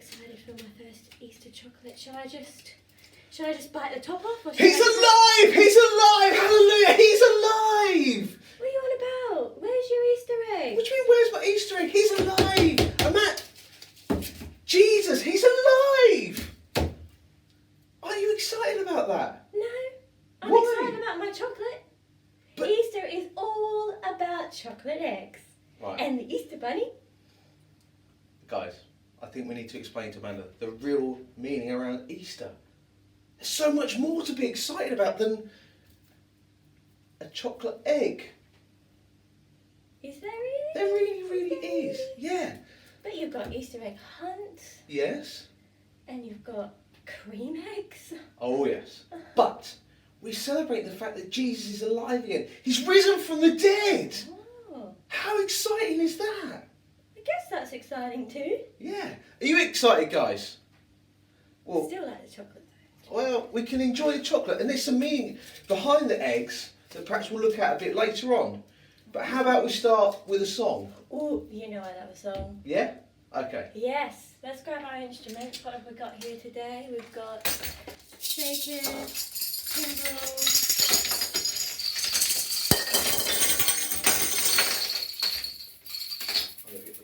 excited for my first Easter chocolate. Shall I just bite the top off? Or He's alive! He's alive! Hallelujah! He's alive! What are you on about? Where's your Easter egg? What do you mean, where's my Easter egg? He's alive! And Matt, Jesus, he's alive! Are you excited about that? No, I'm Why? excited about my chocolate. But- Easter is all about chocolate eggs. Right. And the Easter bunny. Guys, I think we need to explain to Amanda the real meaning around Easter. There's so much more to be excited about than a chocolate egg. Is there really? There really is. Yeah. But you've got Easter egg hunt. Yes. And you've got cream eggs. Oh yes. But we celebrate the fact that Jesus is alive again. He's risen from the dead. Oh, How exciting is that? I guess that's exciting too. Yeah. Are you excited, guys? Well, Still like the chocolate though. well, we can enjoy the chocolate, and there's some meaning behind the eggs that perhaps we'll look at a bit later on. But how about we start with a song? Oh, you know I love a song. Yeah? Okay. Yes, let's grab our instruments. What have we got here today? We've got shakers, cymbals.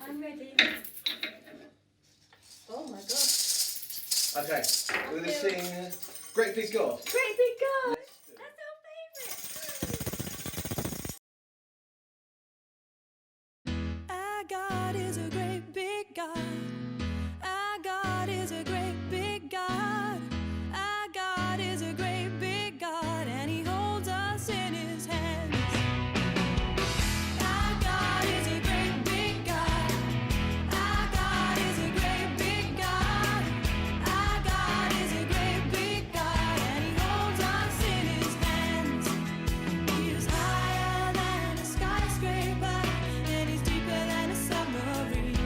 I'm ready. Oh my gosh. Okay, we're going to sing Great Big God. Great big God. That's our favourite. Our God is a great big God. Our God is a great big God. Our God is a great big God, and He holds us in His hands. Our God is a great big God. Our God is a great big God. Our God is a great big God, and He holds us in His hands. He is higher than a skyscraper, and He's deeper than a submarine.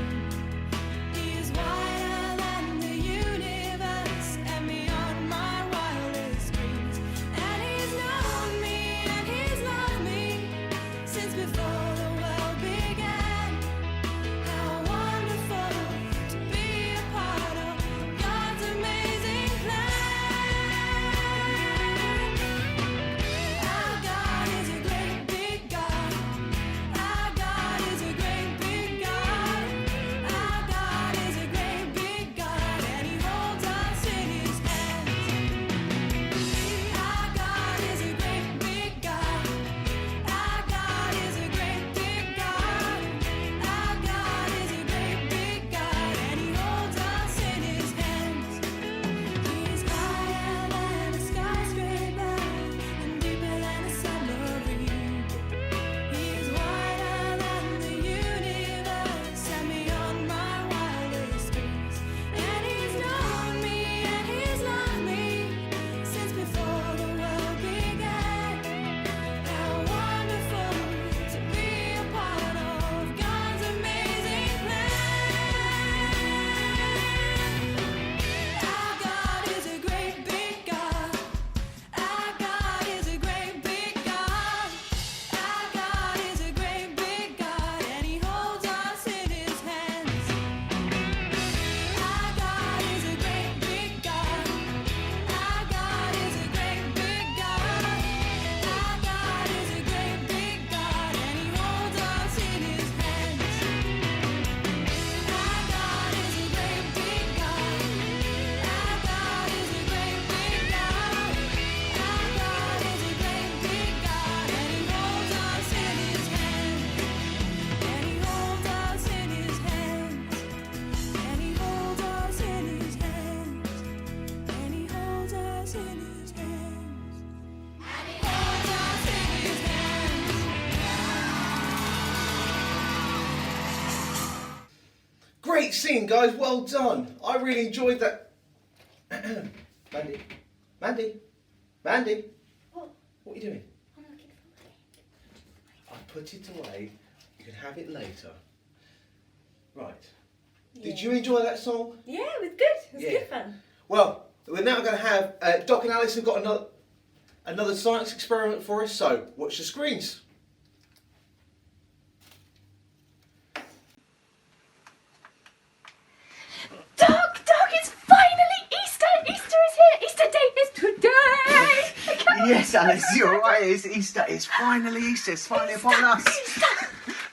He is wider than the universe and beyond my wildest dreams. And He's known me and He's loved me since before the world began. How wonderful to be a part of God's amazing plan. Our God is a great big God. Our God is a great big God. Our God is a great big God, and He holds us in His hands. Our God is a great big God. Our God is a great big God. Our God is a great big God, and He holds us in His hands. He's higher than a skyscraper and deeper than a submarine. He is wider than the universe and beyond my wildest dreams. And He's known me and He's loved me since before the world began. How wonderful to be a part of God's amazing plan. Our God is a great big God. Our God is a great big God. Our God is a great big God, and He holds us in His hands. Our God is a great big God. Our God is a great big God. Our God is a great big God, and He holds us in His hands. Our God is a great big God. Our God is a great big God. Our God is a great big God, and He holds us in His hands. And He holds us in His hands. And He holds us in His hands. And He holds us in His hands. And He holds us in His hands. Great singing, guys. Well done. I really enjoyed that. Mandy. What? What are you doing? I'm looking for my egg. I put it away. You can have it later. Right. Did Yeah. you enjoy that song? Yeah, it was good. It was Yeah. good fun. Well, we're now going to have Doc and Alice have got another science experiment for us. So watch the screens. Doctor! Alice, you're right. It's Easter. It's finally Easter. It's finally upon us.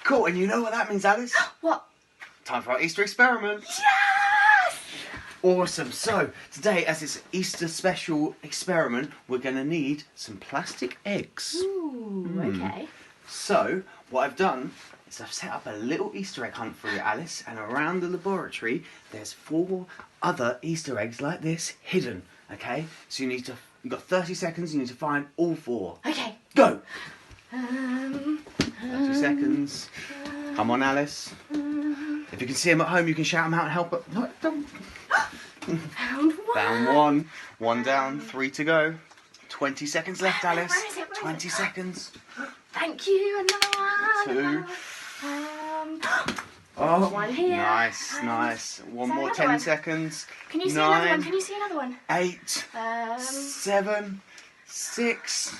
Cool, and you know what that means, Alice? What? Time for our Easter experiment. Yes! Awesome. So, today, as it's Easter special experiment, we're going to need some plastic eggs. Ooh, okay. So, what I've done is I've set up a little Easter egg hunt for you, Alice, and around the laboratory, there's 4 other Easter eggs like this hidden, okay? So you've got 30 seconds, you need to find all 4. Okay. Go! 30 seconds. Come on, Alice. If you can see them at home, you can shout them out and help. But no, don't. Found one. Down 1. 1 down. 3 to go. 20 seconds left, Alice. Where is it? 20 seconds. Thank you. Another one. 2. Another one. Oh, One here. nice, And nice. One is there more another 10 one? seconds. Can you see 9, another one? Can you see another one? 8, Um, 7, 6,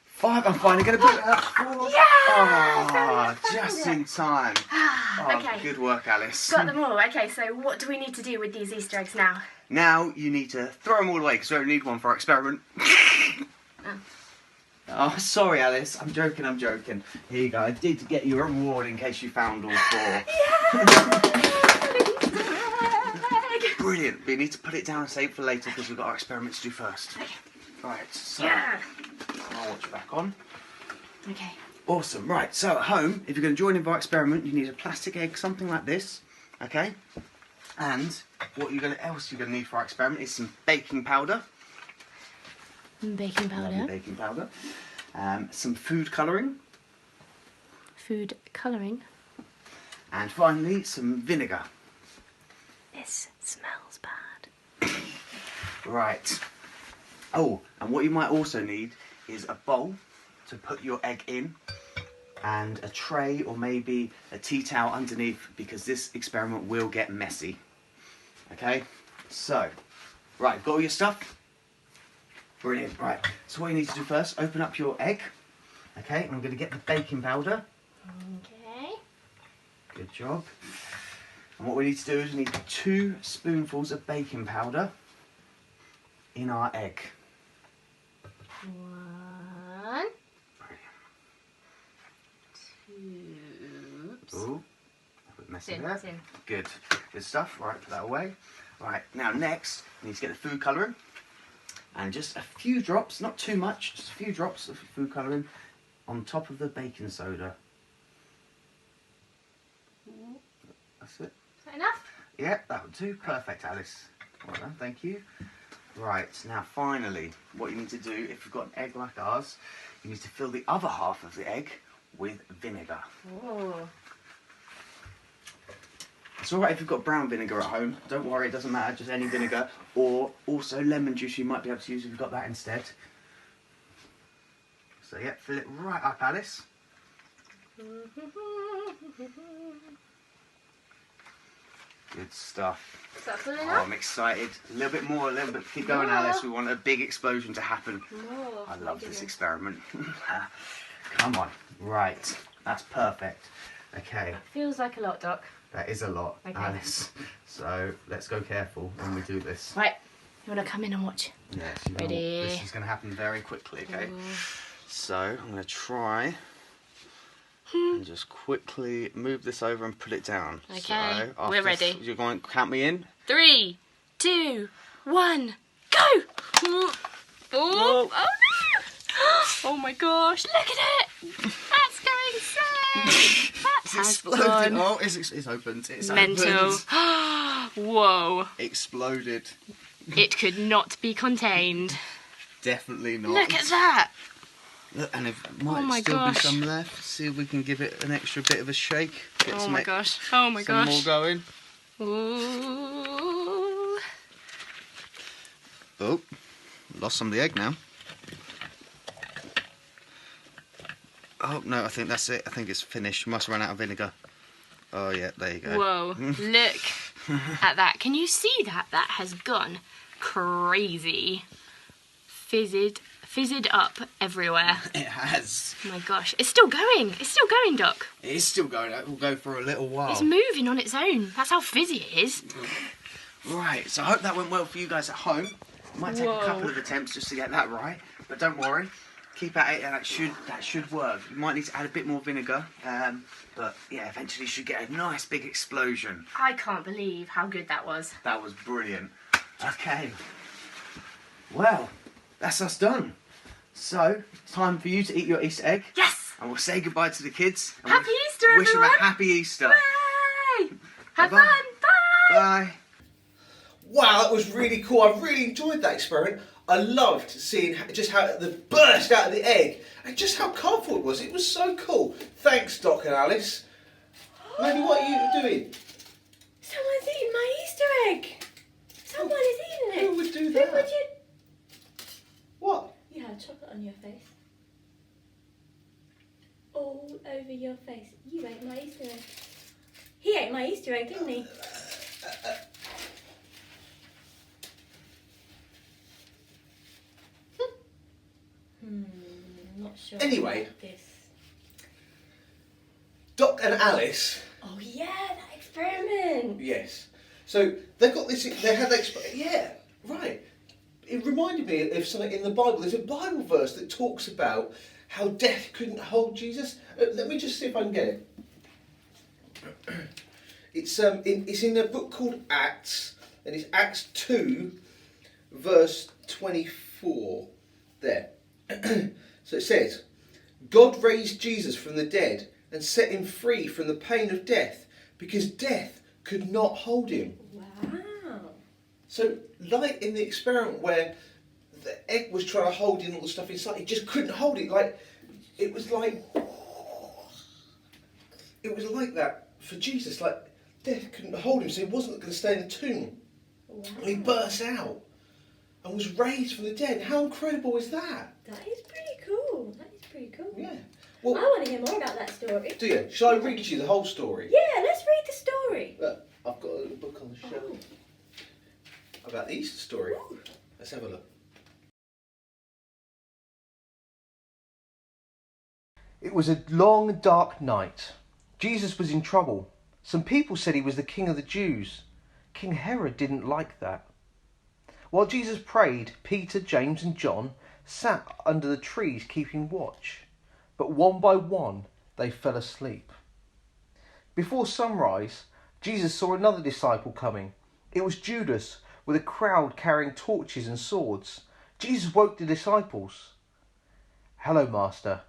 5. I'm finally going to put it up. 4. Yeah! Oh, Found just it. in time. Oh, okay. good work, Alice. Got them all. Okay, so what do we need to do with these Easter eggs now? Now you need to throw them all away because we only need one for our experiment. Oh, sorry, Alice. I'm joking. Here you go. I did get you a reward in case you found all 4. Brilliant. But you need to put it down and save it for later because we've got our experiment to do first. Right, so Yeah. I'll watch you back on. Okay. Awesome. Right, so at home, if you're going to join in our experiment, you need a plastic egg, something like this. Okay? And what else you're going to need for our experiment is some baking powder. Baking Lovely powder. baking powder. Some food colouring. Food colouring. And finally, some vinegar. This smells bad. Right. Oh, and what you might also need is a bowl to put your egg in and a tray or maybe a tea towel underneath because this experiment will get messy. Okay? So, right, got all your stuff? Brilliant. Right, so what you need to do first, open up your egg. Okay, I'm going to get the baking powder. Okay. Good job. And what we need to do is we need 2 spoonfuls of baking powder in our egg. 1, 2. Ooh, a bit messy It's there. in. Good. Good stuff. Right, put that away. Right, now next, you need to get the food colouring. And just a few drops, not too much, just a few drops of food colouring on top of the baking soda. That's it. Is that enough? Yeah, that would do. Perfect, Alice. Well done, thank you. Right, now finally, what you need to do, if you've got an egg like ours, you need to fill the other half of the egg with vinegar. Oh. It's alright if you've got brown vinegar at home. Don't worry, it doesn't matter, just any vinegar. Or also lemon juice you might be able to use if you've got that instead. So yeah, fill it right up, Alice. Good stuff. Is that full Oh, enough? I'm excited. A little bit more, a little bit. Keep going, Alice. We want a big explosion to happen. More. I love My this goodness. experiment. Come on. Right. That's perfect. Okay. Feels like a lot, Doc. That is a lot, Okay. Alice. So let's go careful when we do this. Right. You want to come in and watch? Yes, you know Ready? this is going to happen very quickly, okay? So I'm going to try and just quickly move this over and put it down. Okay, So we're after ready. You're going to count me in? 3, 2, 1, go! Oh, oh no! Oh my gosh, look at it! That's going safe! That It's has exploded. gone Oh, it's opened. It's mental. opened. Whoa, Exploded. it could not be contained. Definitely not. Look at that! Look, and it might my still gosh. be some left. See if we can give it an extra bit of a shake. Get Oh some my gosh, oh my some more gosh. going. Ooh. Oh, lost some of the egg now. Oh no, I think that's it. I think it's finished. Must run out of vinegar. Oh yeah, there you go. Whoa, look at that. Can you see that? That has gone crazy. Fizzed up everywhere. It has. Oh my gosh. It's still going. It's still going, Doc. It is still going. It will go for a little while. It's moving on its own. That's how fizzy it is. Right, so I hope that went well for you guys at home. It might take Whoa. a couple of attempts just to get that right, but don't worry. keep at it, and that should work. You might need to add a bit more vinegar, but yeah, eventually you should get a nice big explosion. I can't believe how good that was. That was brilliant. Okay. Well, that's us done. So, it's time for you to eat your Easter egg. Yes! And we'll say goodbye to the kids. And Happy Easter, wish everyone! them a happy Easter. Hooray! Have Bye-bye. fun! Bye! Bye. Wow, that was really cool. I really enjoyed that experiment. I loved seeing just how the burst out of the egg and just how colourful it was. It was so cool. Thanks, Doc and Alice. Mandy, what are you doing? Someone's eating my Easter egg. Someone is eating it. Who would do that? Who would you? What? You had chocolate on your face. All over your face. You ate my Easter egg. He ate my Easter egg, didn't he? Not sure. Anyway. about this. Doc and Alice. Oh yeah, that experiment. Yes. So they've got this. They had that. Yeah, right. It reminded me of something in the Bible. There's a Bible verse that talks about how death couldn't hold Jesus. Let me just see if I can get it. It's in a book called Acts, and it's Acts 2, verse 24. There. So it says, God raised Jesus from the dead and set him free from the pain of death, because death could not hold him. Wow. So, like in the experiment where the egg was trying to hold in all the stuff inside, it just couldn't hold it. It was like that for Jesus. Like death couldn't hold him, so he wasn't going to stay in the tomb. Wow. And he burst out and was raised from the dead. How incredible is that? That is pretty cool. That is pretty cool. Yeah. I Well, want to hear more about that story. do you? Shall I read you the whole story? Yeah, let's read the story. Look, I've got a little book on the shelf Oh. about the Easter story. Ooh. Let's have a look. It was a long, dark night. Jesus was in trouble. Some people said he was the king of the Jews. King Herod didn't like that. While Jesus prayed, Peter, James and John sat under the trees keeping watch. But one by one, they fell asleep. Before sunrise, Jesus saw another disciple coming. It was Judas, with a crowd carrying torches and swords. Jesus woke the disciples. "Hello, Master,"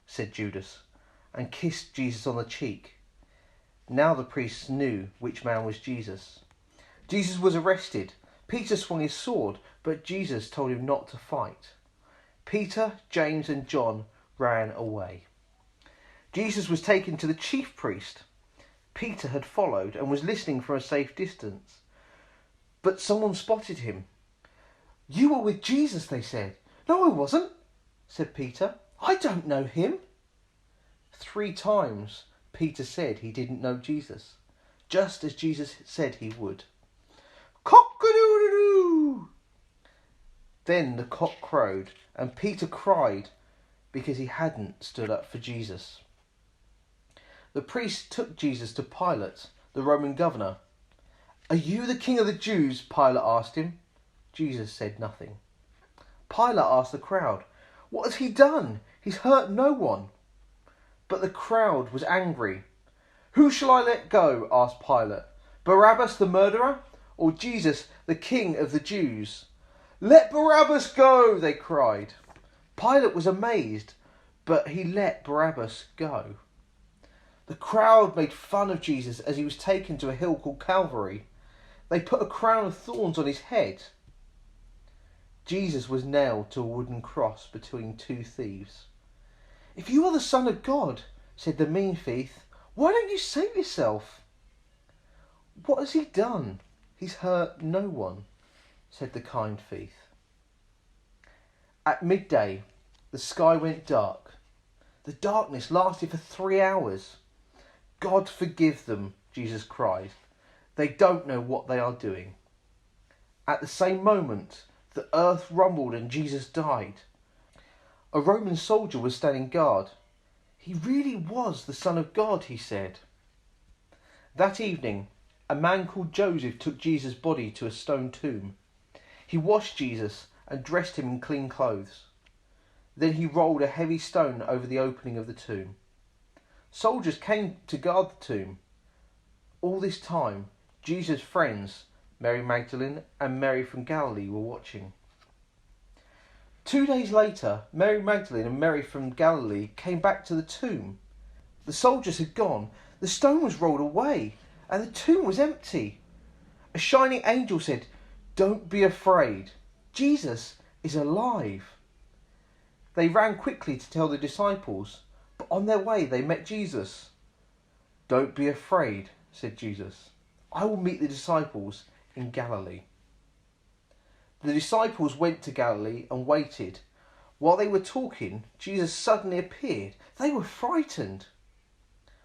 said Judas, and kissed Jesus on the cheek. Now the priests knew which man was Jesus. Jesus was arrested. Peter swung his sword, but Jesus told him not to fight. Peter, James and John ran away. Jesus was taken to the chief priest. Peter had followed and was listening from a safe distance. But someone spotted him. "You were with Jesus," they said. "No, I wasn't," said Peter. "I don't know him." 3 times Peter said he didn't know Jesus, just as Jesus said he would. Cock-a-doodle-doo! Then the cock crowed, and Peter cried because he hadn't stood up for Jesus. The priest took Jesus to Pilate, the Roman governor. "Are you the king of the Jews?" Pilate asked him. Jesus said nothing. Pilate asked the crowd, "What has he done? He's hurt no one." But the crowd was angry. "Who shall I let go?" asked Pilate. "Barabbas the murderer, or Jesus, the king of the Jews?" "Let Barabbas go!" they cried. Pilate was amazed, but he let Barabbas go. The crowd made fun of Jesus as he was taken to a hill called Calvary. They put a crown of thorns on his head. Jesus was nailed to a wooden cross between 2 thieves. "If you are the Son of God," said the mean thief, "why don't you save yourself?" "What has he done? He's hurt no one," said the kind thief. At midday, the sky went dark. The darkness lasted for 3 hours. "God forgive them," Jesus cried. "They don't know what they are doing." At the same moment, the earth rumbled and Jesus died. A Roman soldier was standing guard. "He really was the Son of God," he said. That evening, a man called Joseph took Jesus' body to a stone tomb. He washed Jesus and dressed him in clean clothes. Then he rolled a heavy stone over the opening of the tomb. Soldiers came to guard the tomb. All this time, Jesus' friends, Mary Magdalene and Mary from Galilee, were watching. 2 days later, Mary Magdalene and Mary from Galilee came back to the tomb. The soldiers had gone, the stone was rolled away, and the tomb was empty. A shining angel said, "Don't be afraid. Jesus is alive." They ran quickly to tell the disciples, but on their way they met Jesus. "Don't be afraid," said Jesus. "I will meet the disciples in Galilee." The disciples went to Galilee and waited. While they were talking, Jesus suddenly appeared. They were frightened.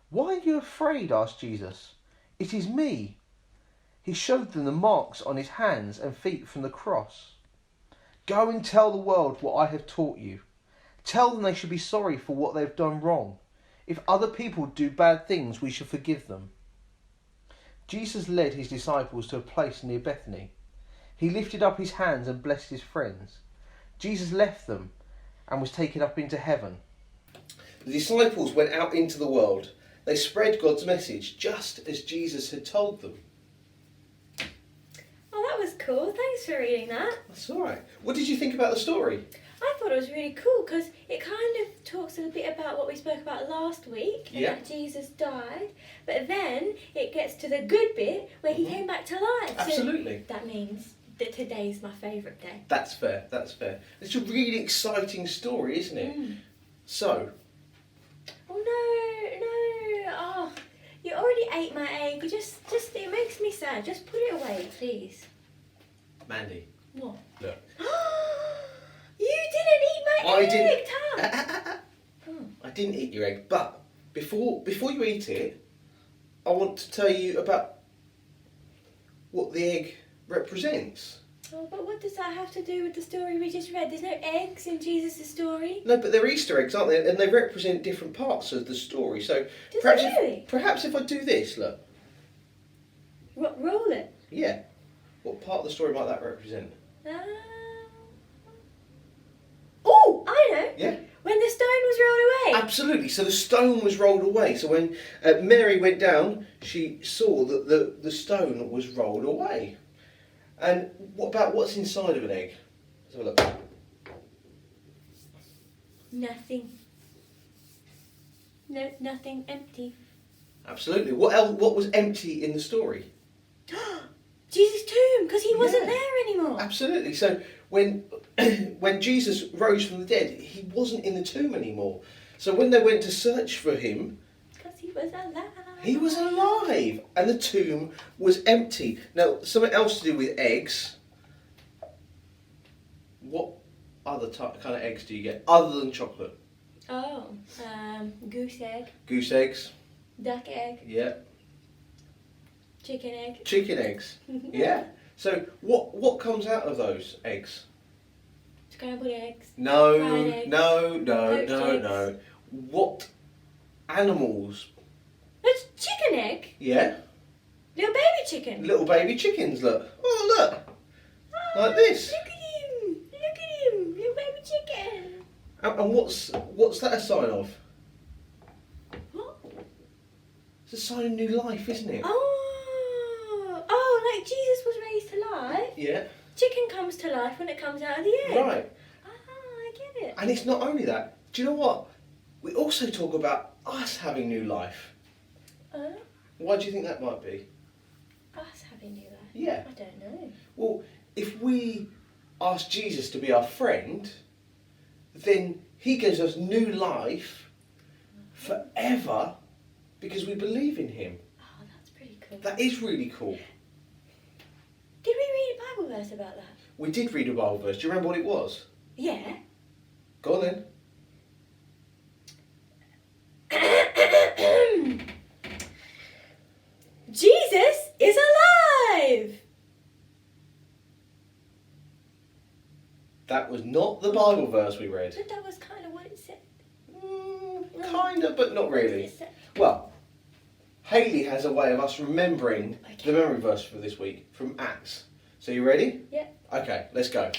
"Why are you afraid?" asked Jesus. "It is me." He showed them the marks on his hands and feet from the cross. "Go and tell the world what I have taught you. Tell them they should be sorry for what they have done wrong. If other people do bad things, we should forgive them." Jesus led his disciples to a place near Bethany. He lifted up his hands and blessed his friends. Jesus left them and was taken up into heaven. The disciples went out into the world. They spread God's message just as Jesus had told them. Oh, that was cool. Thanks for reading that. That's all right. What did you think about the story? I thought it was really cool because it kind of talks a bit about what we spoke about last week, Yeah. that Jesus died, but then it gets to the good bit where he came back to life. Absolutely. So that means that today's my favourite day. That's fair, that's fair. It's a really exciting story, isn't it? So, Oh no, oh, you already ate my egg. Just, it makes me sad. Just put it away, please. Mandy, What? look. You didn't eat my I egg, didn't. Tom. I didn't eat your egg, but before you eat it, I want to tell you about what the egg represents. Oh, but what does that have to do with the story we just read? There's no eggs in Jesus' story. No, but they're Easter eggs, aren't they? And they represent different parts of the story. So Does perhaps, it really? perhaps if I do this, look. Roll it. Yeah. What part of the story might that represent? Oh, I know. Yeah. When the stone was rolled away. Absolutely. So the stone was rolled away. So when Mary went down, she saw that the stone was rolled away. And what about what's inside of an egg? Let's have a look. Nothing. No, nothing. Empty. Absolutely. What else? What was empty in the story? Jesus' tomb, because he wasn't Yeah. there anymore. Absolutely. So when when Jesus rose from the dead, he wasn't in the tomb anymore. So when they went to search for him, Because he was alive. he was alive, and the tomb was empty. Now, something else to do with eggs. What other kind of eggs do you get other than chocolate? Oh, goose egg, Goose eggs. duck egg, Yeah. chicken egg. Chicken eggs. Yeah. So what comes out of those eggs? Scrambled eggs. No, Fried eggs. no. Poached eggs. What animals? It's chicken egg. Yeah. Little baby chicken. Little baby chickens. Look. Oh, look. Like this. Look at him. Look at him. Little baby chicken. And what's that a sign of? What? It's a sign of new life, isn't it? Oh, like Jesus was raised to life. Yeah. Chicken comes to life when it comes out of the egg. Right. Ah, I get it. And it's not only that. Do you know what? We also talk about us having new life. Why do you think that might be? Us having new life? Yeah. I don't know. Well, if we ask Jesus to be our friend, then he gives us new life forever because we believe in him. Oh, that's pretty cool. That is really cool. Did we read a Bible verse about that? We did read a Bible verse. Do you remember what it was? Yeah. Go on then. Jesus is alive! That was not the Bible verse we read. But that was kind of what it said. Kind of, but not really. It said- Well, Hayley has a way of us remembering the memory verse for this week from Acts. So you ready? Yeah. Okay, let's go.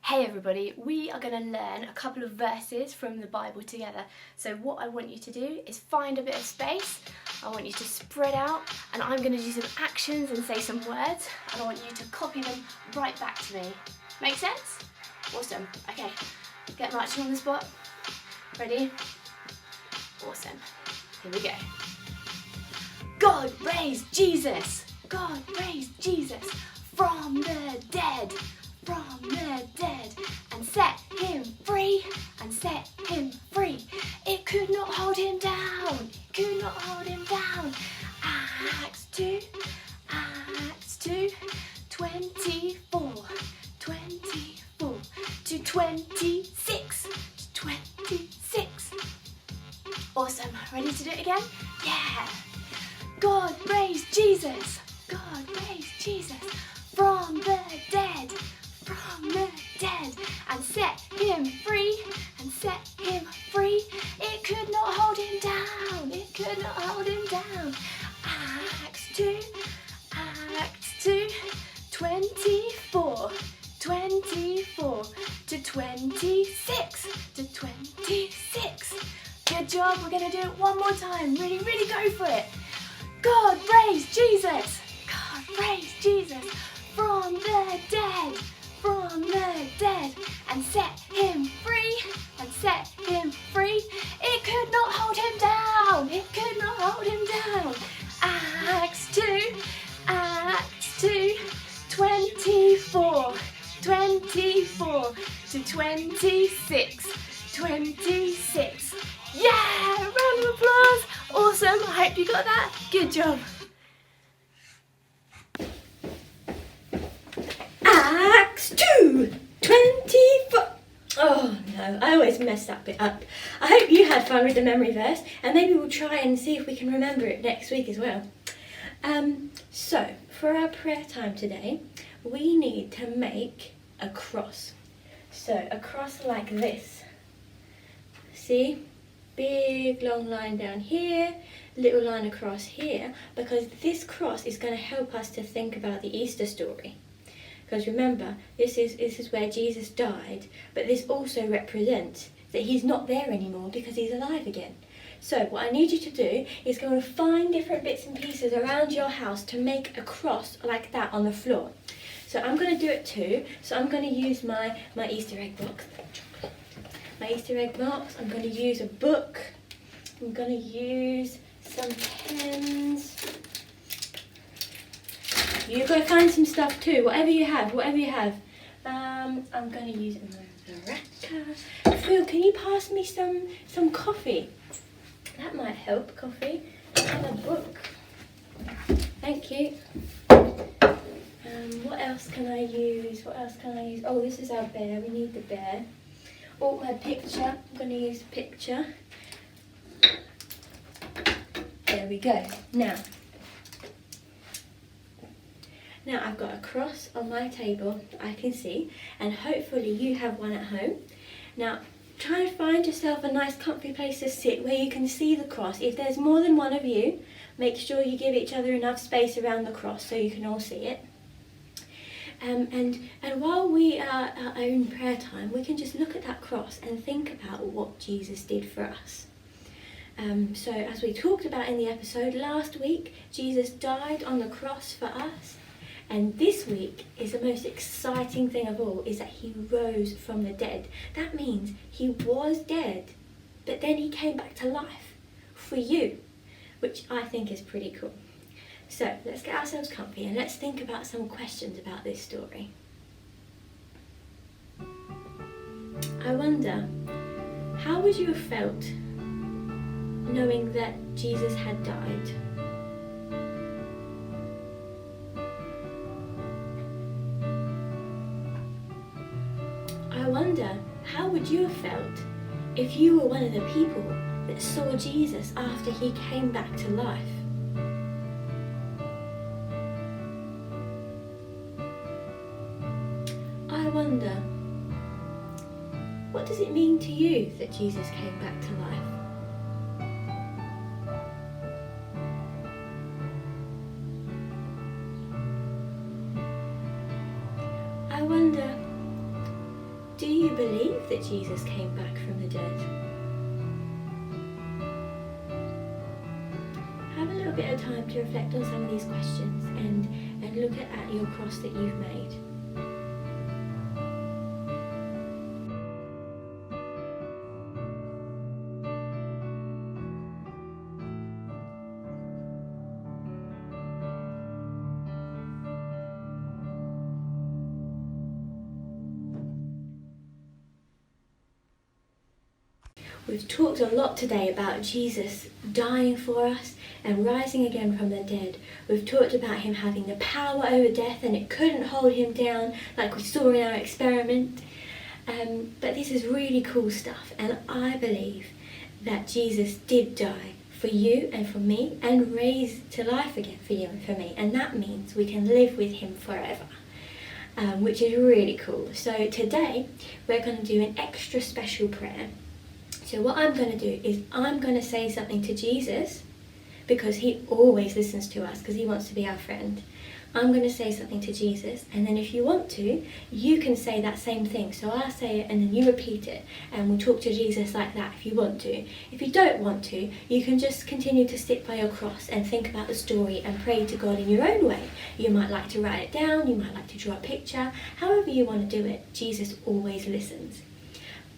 Hey everybody, we are going to learn a couple of verses from the Bible together. So what I want you to do is find a bit of space. I want you to spread out, and I'm going to do some actions and say some words, and I want you to copy them right back to me. Make sense? Awesome. Okay, get marching on the spot. Ready? Awesome. Here we go. God raised Jesus. God raised Jesus from the dead. From the dead, and set him free, and set him free. It could not hold him down, it could not hold him down. Acts 2, 24, 24 to 26, to 26. Awesome, ready to do it again? Yeah. God raised Jesus, God raised Jesus from the dead. From the dead, and set him free, and set him free. It could not hold him down, it could not hold him down. Acts 2, 24, 24 to 26, to 26. Good job, we're going to do it one more time. Really, really go for it. God raised Jesus, God raised Jesus from the dead. From the dead, and set him free, and set him free. It could not hold him down, it could not hold him down. Acts 2, 24, 24 to 26, 26. Yeah, round of applause. Awesome, I hope you got that. Good job. Acts 2, 24. Oh no, I always mess that bit up. I hope you had fun with the memory verse, and maybe we'll try and see if we can remember it next week as well. So, for our prayer time today, we need to make a cross. So, a cross like this. See? Big long line down here, little line across here, because this cross is going to help us to think about the Easter story. Because remember, this is where Jesus died, but this also represents that he's not there anymore because he's alive again. So what I need you to do is go and find different bits and pieces around your house to make a cross like that on the floor. So I'm going to do it too. So I'm going to use my Easter egg box. My Easter egg box. I'm going to use a book. I'm going to use some pens. You go find some stuff too, whatever you have, I'm going to use a maracas. Phil, can you pass me some coffee? That might help, coffee. And a book. Thank you. What else can I use? Oh, this is our bear. We need the bear. Oh, my picture. I'm going to use a picture. There we go. Now I've got a cross on my table, I can see, and hopefully you have one at home. Now try and find yourself a nice comfy place to sit where you can see the cross. If there's more than one of you, make sure you give each other enough space around the cross so you can all see it. And while we are our own prayer time, we can just look at that cross and think about what Jesus did for us. So as we talked about in the episode last week, Jesus died on the cross for us. And this week is the most exciting thing of all, is that he rose from the dead. That means he was dead, but then he came back to life for you, which I think is pretty cool. So let's get ourselves comfy and let's think about some questions about this story. I wonder, how would you have felt knowing that Jesus had died? I wonder, how would you have felt if you were one of the people that saw Jesus after he came back to life? I wonder, what does it mean to you that Jesus came back to life? I wonder, Do you believe that Jesus came back from the dead? Have a little bit of time to reflect on some of these questions and look at your cross that you've made. We've talked a lot today about Jesus dying for us and rising again from the dead. We've talked about him having the power over death and it couldn't hold him down like we saw in our experiment. But this is really cool stuff, and I believe that Jesus did die for you and for me and raise to life again for you and for me, and that means we can live with him forever. Which is really cool. So today we're going to do an extra special prayer. So what I'm going to do is I'm going to say something to Jesus, because he always listens to us because he wants to be our friend. I'm going to say something to Jesus, and then if you want to, you can say that same thing. So I'll say it and then you repeat it, and we'll talk to Jesus like that if you want to. If you don't want to, you can just continue to sit by your cross and think about the story and pray to God in your own way. You might like to write it down, you might like to draw a picture, however you want to do it. Jesus always listens.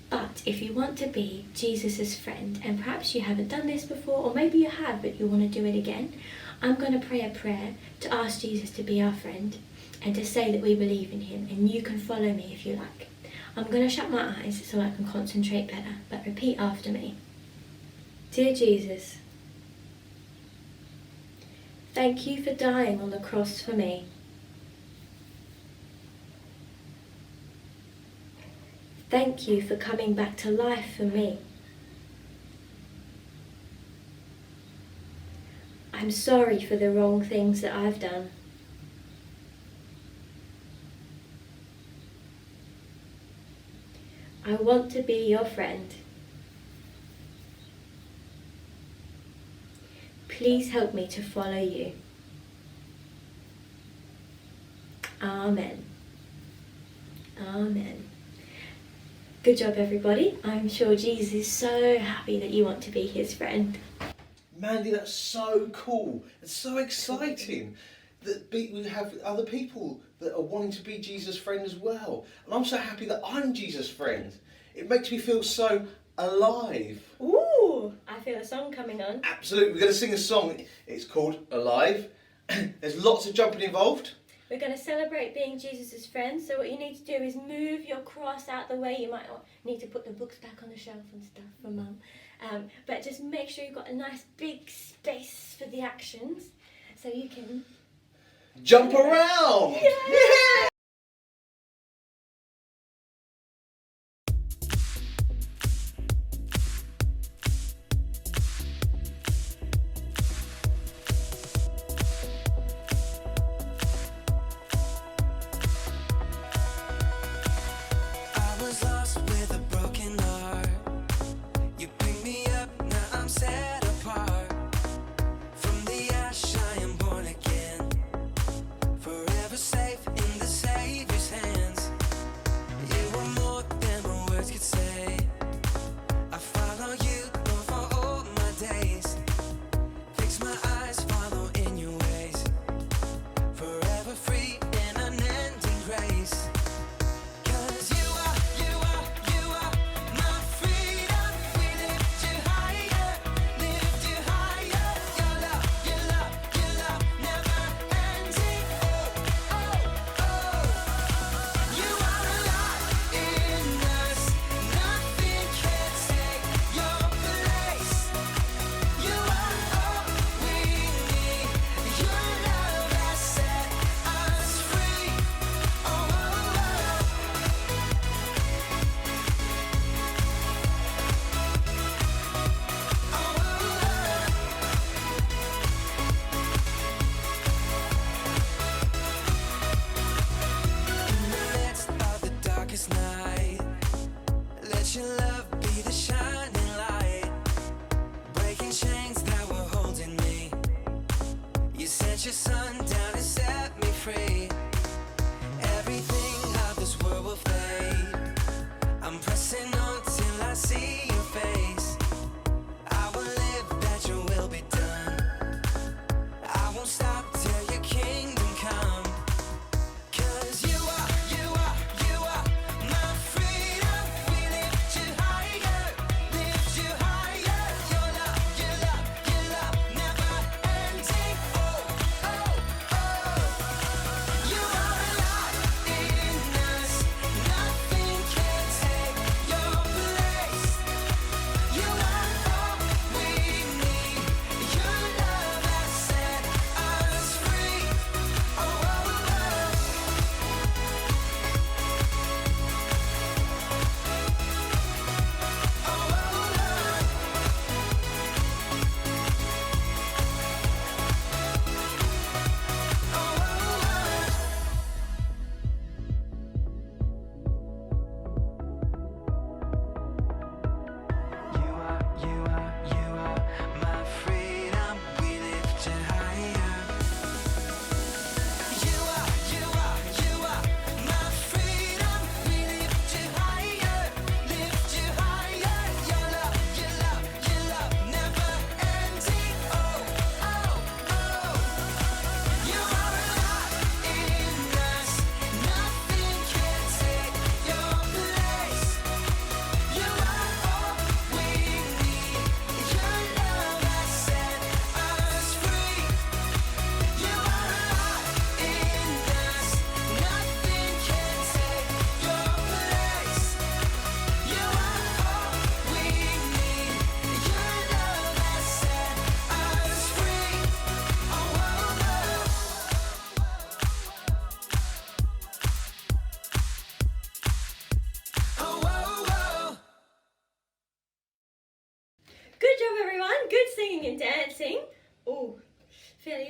But if you want to be Jesus' friend, and perhaps you haven't done this before, or maybe you have but you want to do it again, I'm going to pray a prayer to ask Jesus to be our friend and to say that we believe in him, and you can follow me if you like. I'm going to shut my eyes so I can concentrate better, but repeat after me. Dear Jesus, thank you for dying on the cross for me. Thank you for coming back to life for me. I'm sorry for the wrong things that I've done. I want to be your friend. Please help me to follow you. Amen. Amen. Good job, everybody. I'm sure Jesus is so happy that you want to be his friend. Mandy, that's so cool. It's so exciting that we have other people that are wanting to be Jesus' friend as well. And I'm so happy that I'm Jesus' friend. It makes me feel so alive. Ooh, I feel a song coming on. Absolutely. We're going to sing a song. It's called Alive. There's lots of jumping involved. We're going to celebrate being Jesus' friend, so what you need to do is move your cross out the way. You might need to put the books back on the shelf and stuff for Mum. But just make sure you've got a nice big space for the actions so you can Jump around! Yeah! I was lost with a broken heart. You picked me up, now I'm set apart. From the ash I am born again, forever safe in the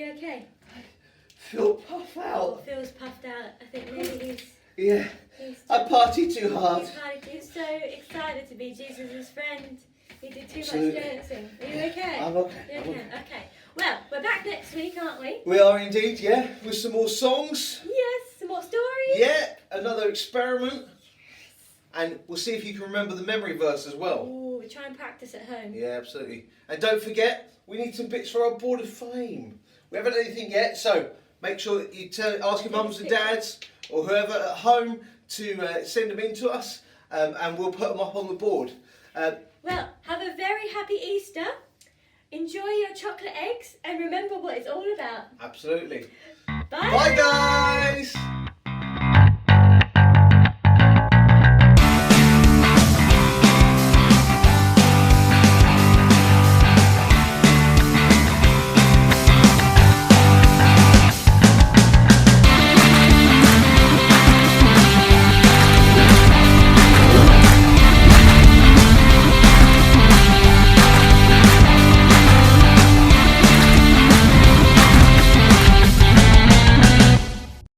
you okay? Feel puff Oh, out. Phil's puffed out. I think maybe Yeah, he's I partied too hard. He's so excited to be Jesus' friend. He did too Absolutely. much dancing. Are you okay? I'm okay. You I'm okay? okay. Okay. Well, we're back next week, aren't we? We are indeed, yeah, with some more songs. Yes. Some more stories. Yeah, another experiment. And we'll see if you can remember the memory verse as well. Ooh, we try and practice at home. Yeah, absolutely. And don't forget, we need some bits for our board of fame. We haven't done anything yet, so make sure that you ask your mums and dads or whoever at home to send them in to us, and we'll put them up on the board. Well, have a very happy Easter. Enjoy your chocolate eggs and remember what it's all about. Absolutely. Bye. Bye, guys!